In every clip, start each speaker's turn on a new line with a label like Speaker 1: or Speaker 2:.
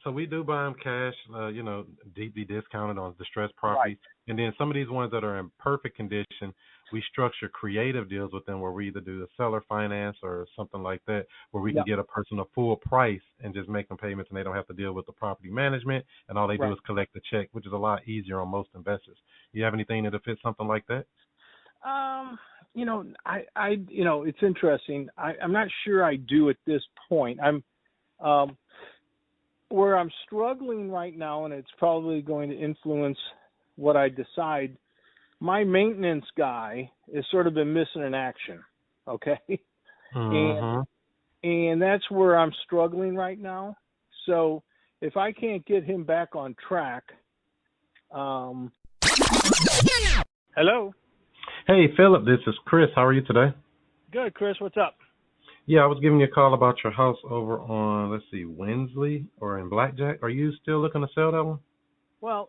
Speaker 1: So we do buy them cash, deeply discounted on distressed
Speaker 2: Right.
Speaker 1: properties, and then some of these ones that are in perfect condition, we structure creative deals with them where we either do the seller finance or something like that, where we can
Speaker 2: Yep.
Speaker 1: get a person a full price and just make them payments, and they don't have to deal with the property management, and all they do
Speaker 2: Right.
Speaker 1: is collect the check, which is a lot easier on most investors. You have anything that'll fit something like that?
Speaker 2: Um, it's interesting. I'm not sure I do at this point. Um, where I'm struggling right now, and it's probably going to influence what I decide. My maintenance guy has sort of been missing in action. Okay, and
Speaker 1: Mm-hmm.
Speaker 2: and that's where I'm struggling right now. So if I can't get him back on track, um, hello,
Speaker 1: Hey, Philip, this is Chris. How are you today?
Speaker 2: good, Chris, what's up?
Speaker 1: Yeah, I was giving you a call about your house over on, let's see, Wensley or in Blackjack. Are you still looking to sell that one?
Speaker 2: Well,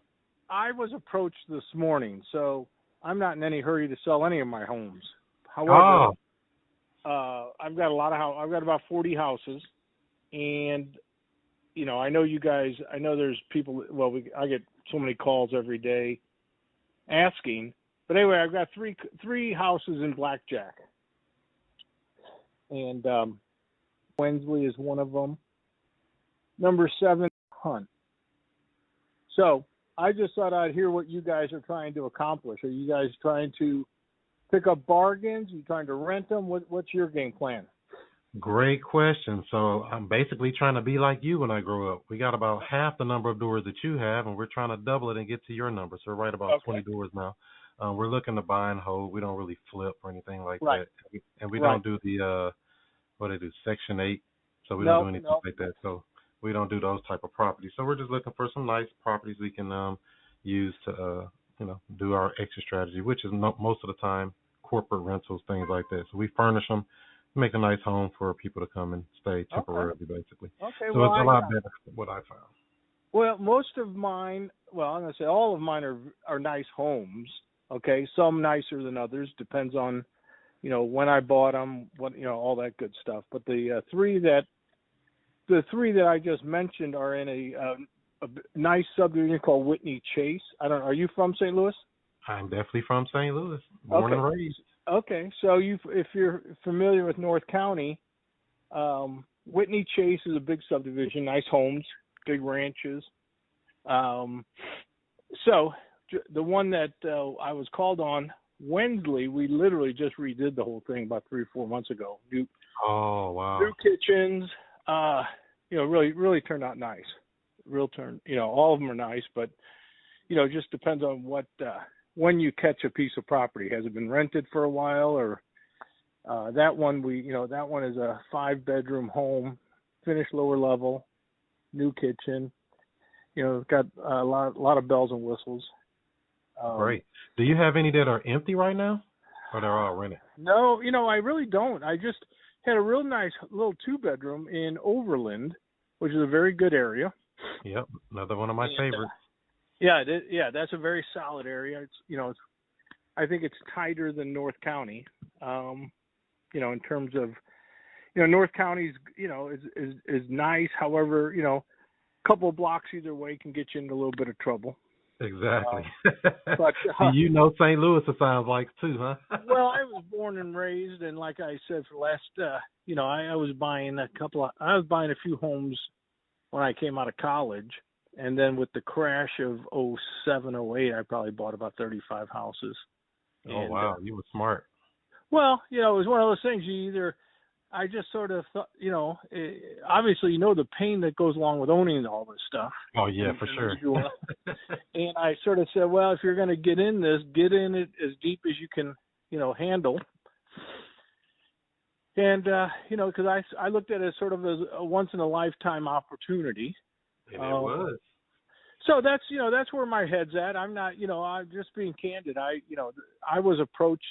Speaker 2: I was approached this morning, so I'm not in any hurry to sell any of my homes. However,
Speaker 1: Oh,
Speaker 2: I've got a lot of I've got about 40 houses, and I know you guys. I know there's people. Well, I get so many calls every day asking. But anyway, I've got three houses in Blackjack, and Wensley is one of them. Number 7, Hunt. So I just thought I'd hear what you guys are trying to accomplish. Are you guys trying to pick up bargains? Are you trying to rent them? What's your game plan?
Speaker 1: great question. So I'm basically trying to be like you when I grow up. We got about half the number of doors that you have, and we're trying to double it and get to your number. So we're right about
Speaker 2: Okay.
Speaker 1: 20 doors now. We're looking to buy and hold. We don't really flip or anything like
Speaker 2: Right.
Speaker 1: that. And we
Speaker 2: Right.
Speaker 1: don't do the, what they do, Section 8. So we don't do
Speaker 2: No.
Speaker 1: anything
Speaker 2: No.
Speaker 1: like that. So we don't do those type of properties. So we're just looking for some nice properties we can use to, do our exit strategy, which is most of the time corporate rentals, things like that. So we furnish them, make a nice home for people to come and stay
Speaker 2: Okay.
Speaker 1: temporarily, basically.
Speaker 2: Okay.
Speaker 1: So
Speaker 2: Well,
Speaker 1: it's a lot better than what I found.
Speaker 2: most of mine. Well, I'm gonna say all of mine are nice homes. Okay. Some nicer than others. Depends on when I bought them, all that good stuff. But the three that I just mentioned are in a nice subdivision called Whitney Chase. I don't. Are you from St. Louis?
Speaker 1: I'm definitely from St. Louis, born and
Speaker 2: Okay.
Speaker 1: raised.
Speaker 2: Okay. So if you're familiar with North County, Whitney Chase is a big subdivision, nice homes, big ranches. Um, so the one that I was called on, Wensley, we literally just redid the whole thing about 3 or 4 months ago.
Speaker 1: Oh,
Speaker 2: New
Speaker 1: wow.
Speaker 2: kitchens, really turned out nice. All of them are nice, but it just depends on when you catch a piece of property. Has it been rented for a while, or that one that one is a 5-bedroom home, finished lower level, new kitchen. It's got a lot of bells and whistles.
Speaker 1: Great. Do you have any that are empty right now, or they're all rented?
Speaker 2: No, I really don't. I just had a real nice little 2-bedroom in Overland, which is a very good area.
Speaker 1: Yep, another one of my
Speaker 2: And,
Speaker 1: favorites.
Speaker 2: that's a very solid area. I think it's tighter than North County. In terms of, North County's, is nice. However, a couple of blocks either way can get you into a little bit of trouble.
Speaker 1: Exactly.
Speaker 2: But
Speaker 1: You know St. Louis, it sounds like, too, huh?
Speaker 2: well, I was born and raised, and like I said, for the last, I was buying a few homes when I came out of college, and then with the crash of '07, '08, I probably bought about 35 houses.
Speaker 1: Oh,
Speaker 2: And
Speaker 1: wow. You were smart.
Speaker 2: well, it was one of those things. I just sort of thought, obviously, the pain that goes along with owning all this stuff.
Speaker 1: Oh, yeah, for sure.
Speaker 2: And I sort of said, well, if you're going to get in this, get in it as deep as you can, handle. And, because I looked at it sort of as a once-in-a-lifetime opportunity.
Speaker 1: And it was.
Speaker 2: So that's where my head's at. I'm not, I'm just being candid. I was approached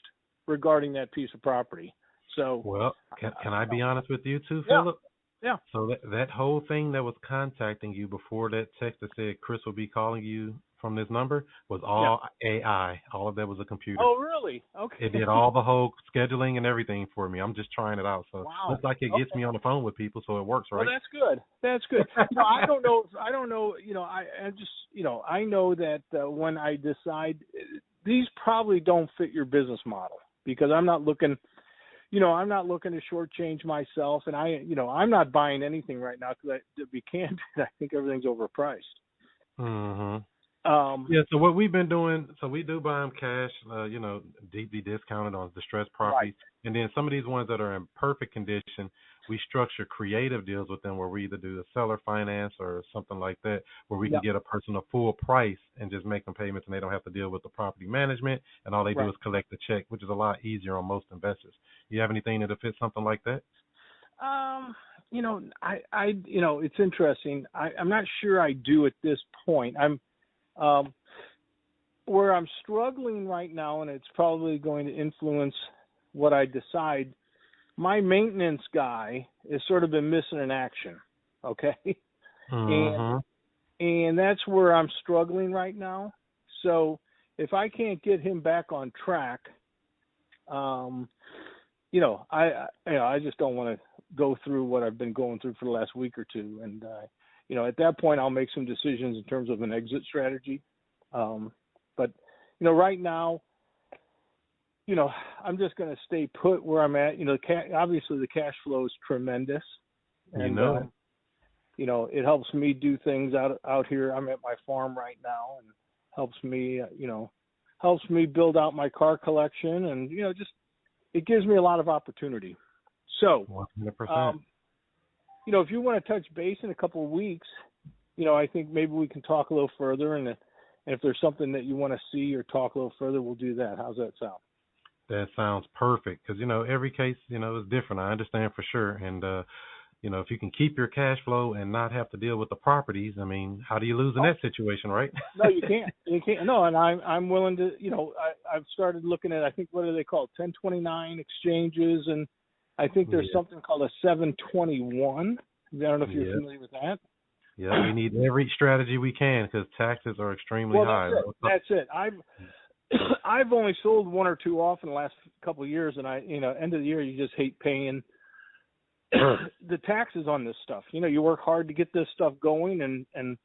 Speaker 2: regarding that piece of property. So,
Speaker 1: Well, can I be honest with you too,
Speaker 2: yeah,
Speaker 1: Philip?
Speaker 2: yeah.
Speaker 1: So that whole thing that was contacting you before that text that said Chris will be calling you from this number was all AI. All of that was a computer.
Speaker 2: Oh, really? Okay.
Speaker 1: It did all the whole scheduling and everything for me. I'm just trying it out. So
Speaker 2: Wow.
Speaker 1: looks like it gets me on the phone with people, so it works, right?
Speaker 2: Well, that's good. That's good. I don't don't know. I just, I know that when I decide, these probably don't fit your business model, because I'm not looking, I'm not looking to shortchange myself, and I'm not buying anything right now because, to be candid, I think everything's overpriced.
Speaker 1: Mm-hmm. Yeah, so what we've been doing, so we do buy them cash, deeply discounted on distressed properties.
Speaker 2: Right.
Speaker 1: And then some of these ones that are in perfect condition, we structure creative deals with them where we either do the seller finance or something like that, where we can
Speaker 2: Yep.
Speaker 1: get a person a full price and just make them payments, and they don't have to deal with the property management, and all they do
Speaker 2: Right.
Speaker 1: is collect the check, which is a lot easier on most investors. You have anything that'll fit something like that?
Speaker 2: It's interesting. I'm not sure I do at this point. Where I'm struggling right now, and it's probably going to influence what I decide. My maintenance guy has sort of been missing in action. Okay.
Speaker 1: Mm-hmm.
Speaker 2: And that's where I'm struggling right now. So if I can't get him back on track, I just don't want to go through what I've been going through for the last week or two. And, at that point, I'll make some decisions in terms of an exit strategy. But right now, I'm just going to stay put where I'm at. Obviously the cash flow is tremendous. And, it helps me do things out here. I'm at my farm right now, and helps me build out my car collection, and, it gives me a lot of opportunity. So,
Speaker 1: 100%.
Speaker 2: If you want to touch base in a couple of weeks, I think maybe we can talk a little further, and if there's something that you want to see or talk a little further, we'll do that. How's that sound?
Speaker 1: That sounds perfect, because every case is different. I understand for sure, and if you can keep your cash flow and not have to deal with the properties, I mean, how do you lose in that situation, right?
Speaker 2: No, you can't. You can't. No, and I'm willing to. I've started looking at, I think, what are they called, 1029 exchanges, and I think there's something called a 721. I don't know if you're familiar with that.
Speaker 1: Yeah, we need every strategy we can, because taxes are extremely high.
Speaker 2: That's it. I've only sold one or two off in the last couple of years, and end of the year, you just hate paying the taxes on this stuff. You work hard to get this stuff going and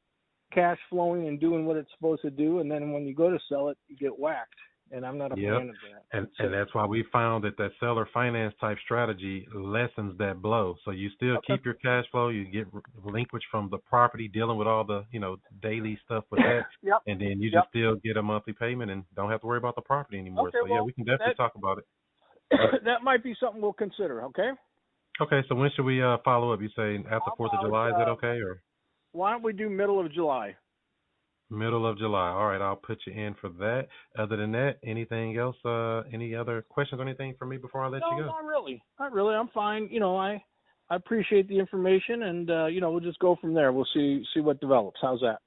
Speaker 2: cash flowing and doing what it's supposed to do, and then when you go to sell it, you get whacked. And I'm not a fan of that.
Speaker 1: And that's why we found that seller finance type strategy lessens that blow. So you still keep your cash flow, you get relinquished from the property, dealing with all the daily stuff with that, and then you just still get a monthly payment and don't have to worry about the property anymore. We can definitely talk about it.
Speaker 2: That might be something we'll consider. Okay.
Speaker 1: Okay, so when should we follow up? You say after 4th of July, is that okay? Or
Speaker 2: why don't we do middle of July?
Speaker 1: Middle of July. All right, I'll put you in for that. Other than that, anything else? Any other questions or anything for me before I let you go?
Speaker 2: No, not really. I'm fine. I appreciate the information, and we'll just go from there. We'll see what develops. How's that?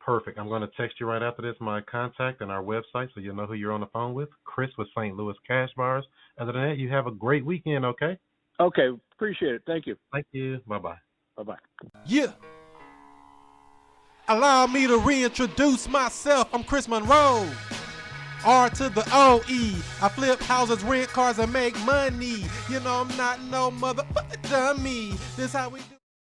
Speaker 1: Perfect. I'm going to text you right after this my contact and our website, so you'll know who you're on the phone with. Chris with St. Louis Cash Bars. Other than that, you have a great weekend. Okay.
Speaker 2: Okay. Appreciate it. Thank you.
Speaker 1: Thank you. Bye-bye.
Speaker 2: Bye-bye.
Speaker 3: Yeah. Allow me to reintroduce myself. I'm Chris Monroe. R to the O-E. I flip houses, rent cars, and make money. I'm not no motherfucker dummy. This how we do.